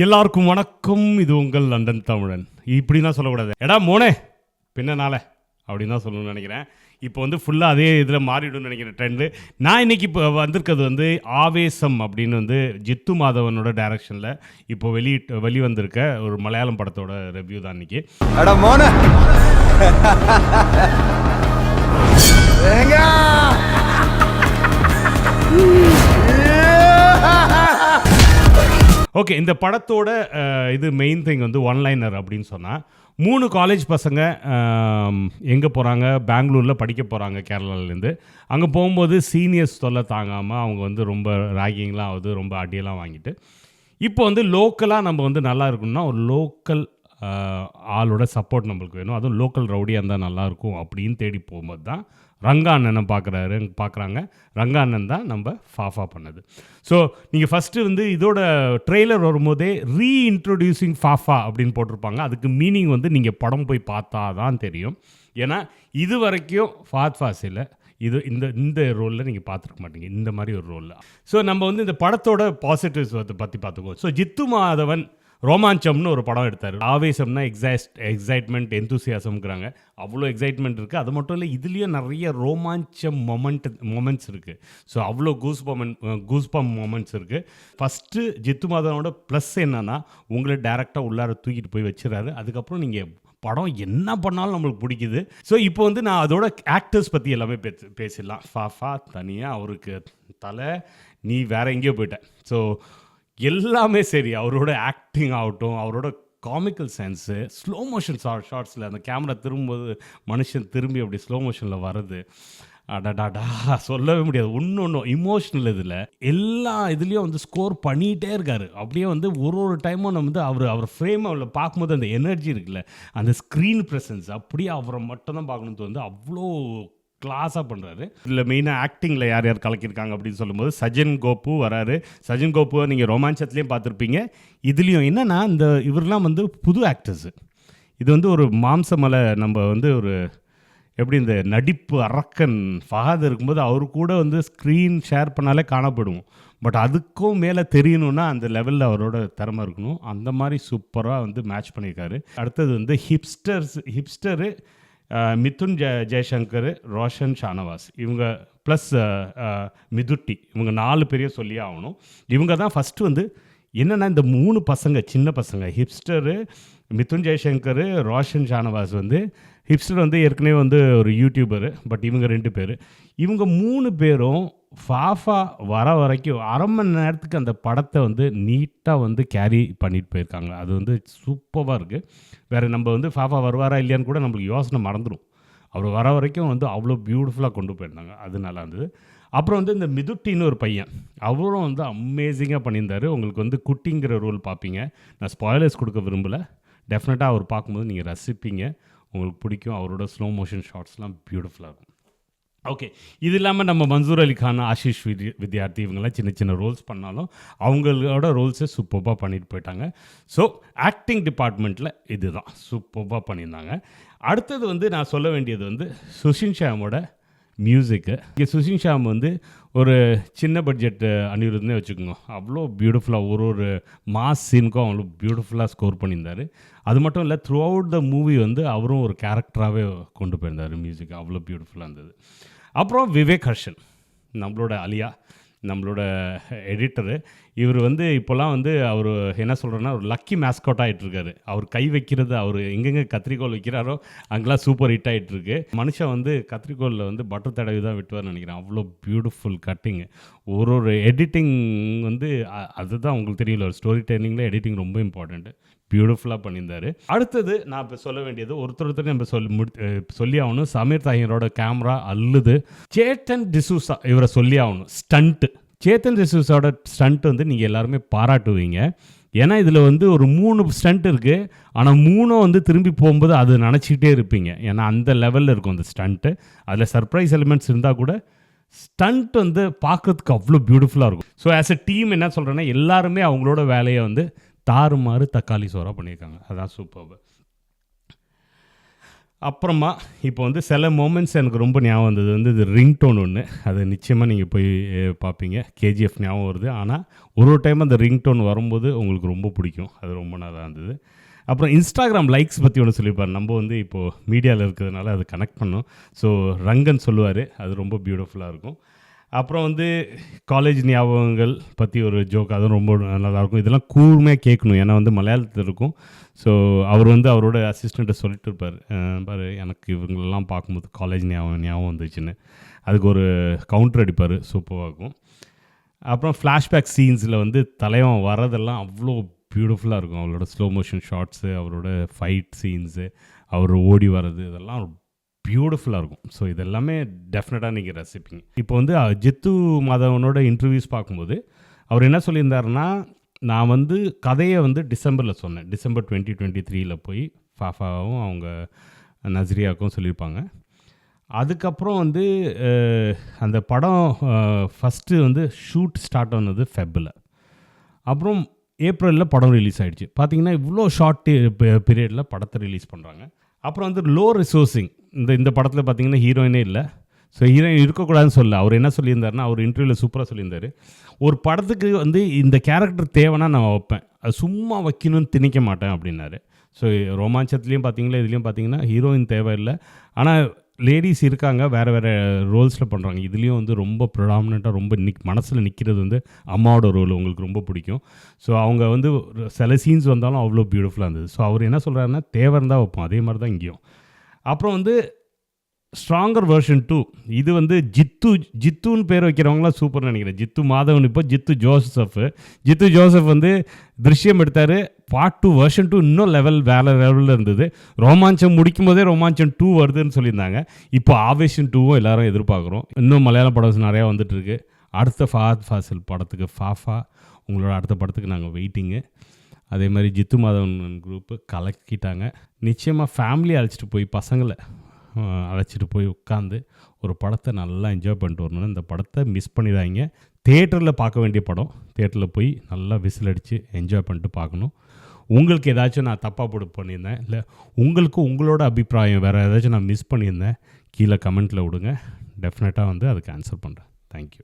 எல்லாருக்கும் வணக்கம். இது உங்கள் லண்டன் தமிழன். இப்படிலாம் சொல்லக்கூடாது, எடா மோனே பின்னனால அப்படின்னு தான் சொல்லணும்னு நினைக்கிறேன். இப்போ வந்து ஃபுல்லாக அதே இதில் மாறிடும்னு நினைக்கிறேன் ட்ரெண்டு. நான் இன்றைக்கி இப்போ வந்திருக்கிறது வந்து ஆவேசம் அப்படின்னு வந்து ஜித்து மாதவனோட டைரக்ஷனில் இப்போ வெளிவந்திருக்க ஒரு மலையாளம் படத்தோட ரிவ்யூ தான் இன்றைக்கி. எடா மோனே ஓகே, இந்த படத்தோட இது மெயின் திங் வந்து ஒன்லைனர் அப்படின்னு சொன்னால், 3 காலேஜ் பசங்க எங்கே போகிறாங்க, பெங்களூரில் படிக்க போகிறாங்க கேரளாலேருந்து. அங்கே போகும்போது சீனியர்ஸ் தொல்லை தாங்காமல் அவங்க வந்து ரொம்ப ராகிங்லாம் ஆகுது, ரொம்ப அடியெல்லாம் வாங்கிட்டு இப்போ வந்து லோக்கலாக நம்ம வந்து நல்லா இருக்கணும்னா ஒரு லோக்கல் ஆளோட சப்போர்ட் நம்மளுக்கு வேணும். அதுவும் லோக்கல் ரவுடியாக இருந்தால் நல்லாயிருக்கும் அப்படின்னு தேடி போகும்போது தான் ரங்கா அண்ணனை பார்க்குறாங்க. ரங்கா அண்ணன் தான் நம்ம ஃபாஃபா பண்ணது. ஸோ நீங்கள் ஃபஸ்ட்டு வந்து இதோட ட்ரெய்லர் வரும்போதே ரீஇன்ட்ரொடியூசிங் ஃபாஃபா அப்படின்னு போட்டிருப்பாங்க. அதுக்கு மீனிங் வந்து நீங்கள் படம் போய் பார்த்தா தான் தெரியும். ஏன்னா இது வரைக்கும் ஃபாத் ஃபாசில் இந்த ரோலில் நீங்கள் பார்த்துருக்க மாட்டீங்க, இந்த மாதிரி ஒரு ரோலில். ஸோ நம்ம வந்து இந்த படத்தோட பாசிட்டிவ்ஸ் பற்றி பார்த்துக்குவோம். ஸோ ஜித்து மாதவன் ரோமாஞ்சம்னு ஒரு படம் எடுத்தார். ஆவேசம்னா எக்ஸைட்மெண்ட் எந்தூசியாசம்ங்கிறாங்க. அவ்வளோ எக்ஸைட்மெண்ட் இருக்குது. அது மட்டும் இல்லை, இதுலேயும் நிறைய ரோமாஞ்சம் மொமெண்ட்ஸ் இருக்குது. ஸோ அவ்வளோ கூஸ்பம் மொமெண்ட்ஸ் இருக்குது. ஃபஸ்ட்டு ஜித்து மாதவனோட ப்ளஸ் என்னன்னா, உங்களை டேரெக்டாக உள்ளார தூக்கிட்டு போய் வச்சுறாரு. அதுக்கப்புறம் நீங்கள் படம் என்ன பண்ணாலும் நம்மளுக்கு பிடிக்குது. ஸோ இப்போ வந்து நான் அதோட ஆக்டர்ஸ் பற்றி எல்லாமே பேசிடலாம். ஃபாஃபா தனியாக, அவருக்கு தலை, நீ வேற எங்கேயோ போயிட்ட. ஸோ எல்லாமே சரி, அவரோட ஆக்டிங் ஆகட்டும், அவரோட காமிக்கல் சென்ஸு, ஸ்லோ மோஷன் ஷார்ட்ஸில் அந்த கேமரா திரும்பும்போது மனுஷன் திரும்பி அப்படி ஸ்லோ மோஷனில் வர்றது, அடடாடா சொல்லவே முடியாது. ஒன்று இமோஷ்னல். இதில் எல்லா இதுலேயும் வந்து ஸ்கோர் பண்ணிகிட்டே இருக்கார். அப்படியே வந்து ஒரு டைமும் நம்ம வந்து அவர் ஃப்ரேம் அவளை பார்க்கும்போது அந்த எனர்ஜி இருக்குல்ல, அந்த ஸ்க்ரீன் ப்ரெசன்ஸ், அப்படியே அவரை மட்டும் தான் பார்க்கணுன்னு வந்து அவ்வளோ கிளாஸாக பண்ணுறாரு. இதில் மெயினாக ஆக்டிங்கில் யார் யார் கலக்கியிருக்காங்க அப்படின்னு சொல்லும்போது சஜன் கோபு வராரு. சஜன் கோபுவை நீங்கள் ரோமாஞ்சத்துலேயும் பார்த்துருப்பீங்க. இதுலேயும் என்னென்னா, இவரெலாம் வந்து புது ஆக்டர்ஸு. இது வந்து ஒரு மாம்சமலை, நம்ம வந்து ஒரு எப்படி இந்த நடிப்பு அரக்கன் ஃபஹத் இருக்கும்போது அவர் கூட வந்து ஸ்க்ரீன் ஷேர் பண்ணாலே காணப்படுவோம். பட் அதுக்கும் மேலே தெரியணுன்னா அந்த லெவலில் அவரோட திறமை இருக்கணும். அந்த மாதிரி சூப்பராக வந்து மேட்ச் பண்ணியிருக்காரு. அடுத்தது வந்து ஹிப்ஸ்டரு மிதுன் ஜெய்சங்கர், ரோஷன் ஷானவாஸ், இவங்க ப்ளஸ் மிதுட்டி, இவங்க 4 பேரையே சொல்லியே ஆகணும். இவங்க தான் ஃபஸ்ட்டு வந்து என்னென்னா, இந்த 3 பசங்க, சின்ன பசங்க, ஹிப்ஸ்டரு, மிதுன் ஜெய்சங்கர், ரோஷன் ஷானவாஸ். வந்து ஹிப்ஸ்டர் வந்து ஏற்கனவே வந்து ஒரு யூடியூபரு. பட் இவங்க 2 பேர், இவங்க 3 பேரும் ஃபாஃபா வர வரைக்கும் அரை மணி நேரத்துக்கு அந்த படத்தை வந்து நீட்டாக வந்து கேரி பண்ணிட்டு போயிருக்காங்க. அது வந்து சூப்பராக இருக்குது. வேறு நம்ம வந்து ஃபாஃபா வருவாரா இல்லையான்னு கூட நம்மளுக்கு யோசனை மறந்துடும். அவர் வர வரைக்கும் வந்து அவ்வளோ பியூட்டிஃபுல்லாக கொண்டு போயிருந்தாங்க. அது நல்லா இருந்தது. அப்புறம் வந்து இந்த மிதுட்டின்னு ஒரு பையன், அவரும் வந்து அமேசிங்காக பண்ணியிருந்தார். உங்களுக்கு வந்து குட்டிங்கிற ரோல் பார்ப்பீங்க. நான் ஸ்பாய்லர்ஸ் கொடுக்க விரும்பலை. டெஃபினட்டாக அவர் பார்க்கும்போது நீங்கள் ரசிப்பீங்க, உங்களுக்கு பிடிக்கும். அவரோட ஸ்லோ மோஷன் ஷாட்ஸ்லாம் பியூட்டிஃபுல்லாக இருக்கும். ஓகே, இது இல்லாமல் நம்ம மன்சூர் அலி கான், ஆஷிஷ் வித்யார்த்தி, இவங்கெல்லாம் சின்ன சின்ன ரோல்ஸ் பண்ணாலும் அவங்களோட ரோல்ஸை சூப்பராக பண்ணிட்டு போயிட்டாங்க. ஸோ ஆக்டிங் டிபார்ட்மெண்ட்டில் இது தான் சூப்பராக பண்ணியிருந்தாங்க. அடுத்தது வந்து நான் சொல்ல வேண்டியது வந்து சுஷின் ஷாமோட மியூசிக்கு. இங்கே சுஷின் ஷாம் வந்து ஒரு சின்ன பட்ஜெட் அனிருத்னே வச்சுக்கோங்க. அவ்வளோ பியூட்டிஃபுல்லாக ஒரு மாஸ் சீனுக்கும் அவ்வளோ பியூட்டிஃபுல்லாக ஸ்கோர் பண்ணியிருந்தார். அது மட்டும் இல்லை, த்ரூ அவுட் த மூவி வந்து அவரும் ஒரு கேரக்டராகவே கொண்டு போயிருந்தார். மியூசிக் அவ்வளோ பியூட்டிஃபுல்லாக இருந்தது. அப்புறம் விவேக் ஹர்ஷன், நம்மளோட அலியா, நம்மளோட எடிட்டரு. இவர் வந்து இப்போலாம் வந்து அவர் என்ன சொல்கிறேன்னா, ஒரு லக்கி மேஸ்காட் ஆகிட்டுருக்காரு. அவர் கை வைக்கிறது, அவர் எங்கெங்கே கத்திரிக்கோள் வைக்கிறாரோ அங்கெல்லாம் சூப்பர் ஹிட் ஆகிட்டுருக்கு. மனுஷன் வந்து கத்திரிக்கோளில் வந்து பட்டர் தடவி தான் விட்டுவார்னு நினைக்கிறேன். அவ்வளோ பியூட்டிஃபுல் கட்டிங்கு. ஒரு எடிட்டிங் வந்து அதுதான் உங்களுக்கு தெரியல, ஒரு ஸ்டோரி டெல்லிங்கில் எடிட்டிங் ரொம்ப இம்பார்ட்டண்ட்டு. பியூட்டிஃபுல்லாக பண்ணியிருந்தார். அடுத்தது நான் இப்போ சொல்ல வேண்டியது ஒருத்தர் நம்ம சொல்லி ஆகணும். சமீர் தாஹிரோட கேமரா அல்லுது. சேத்தன் டிசூசா, இவரை சொல்லி ஆகணும். ஸ்டண்ட்டு, சேத்தன் டிசூசாவோட ஸ்டண்ட் வந்து நீங்கள் எல்லாருமே பாராட்டுவீங்க. ஏன்னா இதில் வந்து ஒரு 3 ஸ்டண்ட் இருக்குது. ஆனால் 3 வந்து திரும்பி போகும்போது அது நினச்சிக்கிட்டே இருப்பீங்க. ஏன்னா அந்த லெவலில் இருக்கும் அந்த ஸ்டண்ட்டு. அதில் சர்ப்ரைஸ் எலிமெண்ட்ஸ் இருந்தால் கூட ஸ்டண்ட் வந்து பார்க்குறதுக்கு அவ்வளோ பியூட்டிஃபுல்லாக இருக்கும். ஸோ ஆஸ் எ டீம் என்ன சொல்கிறேன்னா, எல்லாருமே அவங்களோட வேலையை வந்து தாறுமாறு தக்காளி சோறாக பண்ணியிருக்காங்க. அதான் சூப்பர். அப்புறமா இப்போ வந்து சில மொமெண்ட்ஸ் எனக்கு ரொம்ப ஞாபகம் வந்தது வந்து இது ரிங்டோன் ஒன்று, அது நிச்சயமாக நீங்கள் போய் பார்ப்பீங்க. கேஜிஎஃப் ஞாபகம் வருது. ஆனால் ஒரு டைம் அந்த ரிங்டோன் வரும்போது உங்களுக்கு ரொம்ப பிடிக்கும். அது ரொம்ப நல்லா இருந்தது. அப்புறம் இன்ஸ்டாகிராம் லைக்ஸ் பற்றி ஒன்று சொல்லியிருப்பார். நம்ம வந்து இப்போது மீடியாவில் இருக்கிறதுனால அது கனெக்ட் பண்ணோம். ஸோ ரங்கன் சொல்லுவார், அது ரொம்ப பியூட்டிஃபுல்லாக இருக்கும். அப்புறம் வந்து காலேஜ் ஞாபகங்கள் பற்றி ஒரு ஜோக், அதுவும் ரொம்ப நல்லாயிருக்கும். இதெல்லாம் கூர்மையாக கேட்கணும், ஏன்னா வந்து மலையாளத்தில் இருக்கும். ஸோ அவர் வந்து அவரோட அசிஸ்டண்ட்டை சொல்லிட்டு இருப்பார், பாரு எனக்கு இவங்களெல்லாம் பார்க்கும்போது காலேஜ் ஞாபகம் வந்துச்சுன்னு. அதுக்கு ஒரு கவுண்டர் அடிப்பார், சூப்பராக இருக்கும். அப்புறம் ஃப்ளாஷ்பேக் சீன்ஸில் வந்து தலைவன் வரதெல்லாம் அவ்வளோ பியூட்டிஃபுல்லாக இருக்கும். அவரோட ஸ்லோ மோஷன் ஷாட்ஸு, அவரோட ஃபைட் சீன்ஸு, அவர் ஓடி வர்றது, இதெல்லாம் பியூட்டிஃபுல்லாக இருக்கும். ஸோ இதெல்லாமே டெஃபினட்டாக நீங்கள் ரசிப்பீங்க. இப்போ வந்து ஜித்து மாதவனோட இன்டர்வியூஸ் பார்க்கும்போது அவர் என்ன சொல்லியிருந்தாருன்னா, நான் வந்து கதையை வந்து டிசம்பரில் சொன்னேன். டிசம்பர் 2023 போய் ஃபாஃபாவும் அவங்க நஸ்ரியாவுக்கும் சொல்லியிருப்பாங்க. அதுக்கப்புறம் வந்து அந்த படம் ஃபஸ்ட்டு வந்து ஷூட் ஸ்டார்ட் ஆனது ஃபெப்பில். அப்புறம் ஏப்ரலில் படம் ரிலீஸ் ஆகிடுச்சு. பார்த்திங்கன்னா இவ்வளோ ஷார்ட் பீரியடில் படத்தை ரிலீஸ் பண்ணுறாங்க. அப்புறம் வந்து லோ ரிசோர்ஸிங். இந்த படத்தில் பார்த்திங்கன்னா ஹீரோயினே இல்லை. ஸோ ஹீரோயின் இருக்கக்கூடாதுன்னு சொல்ல அவர் என்ன சொல்லியிருந்தாருன்னா, அவர் இன்டர்வியூவில் சூப்பராக சொல்லியிருந்தார், ஒரு படத்துக்கு வந்து இந்த கேரக்டர் தேவைன்னா நான் வைப்பேன், அது சும்மா வைக்கணும்னு திணிக்க மாட்டேன் அப்படின்னாரு. ஸோ ரோமாஞ்சத்துலேயும் பார்த்தீங்களா, இதுலேயும் பார்த்தீங்கன்னா ஹீரோயின் தேவையில்லை, ஆனால் லேடிஸ் இருக்காங்க, வேறு வேறு ரோல்ஸில் பண்ணுறாங்க. இதுலேயும் வந்து ரொம்ப ப்ரொடாமினண்ட்டாக ரொம்ப மனசில் நிற்கிறது வந்து அம்மாவோட ரோல் உங்களுக்கு ரொம்ப பிடிக்கும். ஸோ அவங்க வந்து சில சீன்ஸ் வந்தாலும் அவ்வளோ பியூட்டிஃபுல்லாக இருந்தது. ஸோ அவர் என்ன சொல்கிறாருன்னா, தேவை இருந்தால் வைப்போம், அதே மாதிரி தான் இங்கேயும். அப்புறம் வந்து ஸ்ட்ராங்கர் வெர்ஷன் 2, இது வந்து ஜித்துன்னு பேர் வைக்கிறவங்களாம் சூப்பர்னு நினைக்கிறேன். ஜித்து மாதவன், இப்போ ஜித்து ஜோசப் வந்து திருஷ்யம் எடுத்தார். பார்ட் 2 வெர்ஷன் 2 இன்னும் வேறு லெவலில் இருந்தது. ரோமாஞ்சம் முடிக்கும் போதே ரோமாஞ்சம் 2 வருதுன்னு சொல்லியிருந்தாங்க. இப்போ ஆவேஷன் 2வும் எல்லாரும் எதிர்பார்க்குறோம். இன்னும் மலையாள படம் நிறையா வந்துட்டுருக்கு. அடுத்த ஃபஹத் ஃபாசில் படத்துக்கு ஃபாஃபா உங்களோட அடுத்த படத்துக்கு நாங்கள் வெயிட்டிங்கு. அதே மாதிரி ஜித்து மாதவன் குரூப்பு கலக்கிட்டாங்க. நிச்சயமாக ஃபேமிலி அழைச்சிட்டு போய் பசங்களை அழைச்சிட்டு போய் உட்காந்து ஒரு படத்தை நல்லா என்ஜாய் பண்ணிட்டு வரணும். இந்த படத்தை மிஸ் பண்ணிடாதீங்க. தியேட்டரில் பார்க்க வேண்டிய படம். தியேட்டரில் போய் நல்லா விசில் அடித்து என்ஜாய் பண்ணிட்டு பார்க்கணும். உங்களுக்கு ஏதாச்சும் நான் தப்பாக பண்ணியிருந்தேன், இல்லை உங்களுக்கு உங்களோட அபிப்பிராயம் வேறு ஏதாச்சும் நான் மிஸ் பண்ணியிருந்தேன், கீழே கமெண்ட்டில் விடுங்க. டெஃபினட்டாக வந்து அதுக்கு ஆன்சர் பண்ணுறேன். தேங்க்யூ.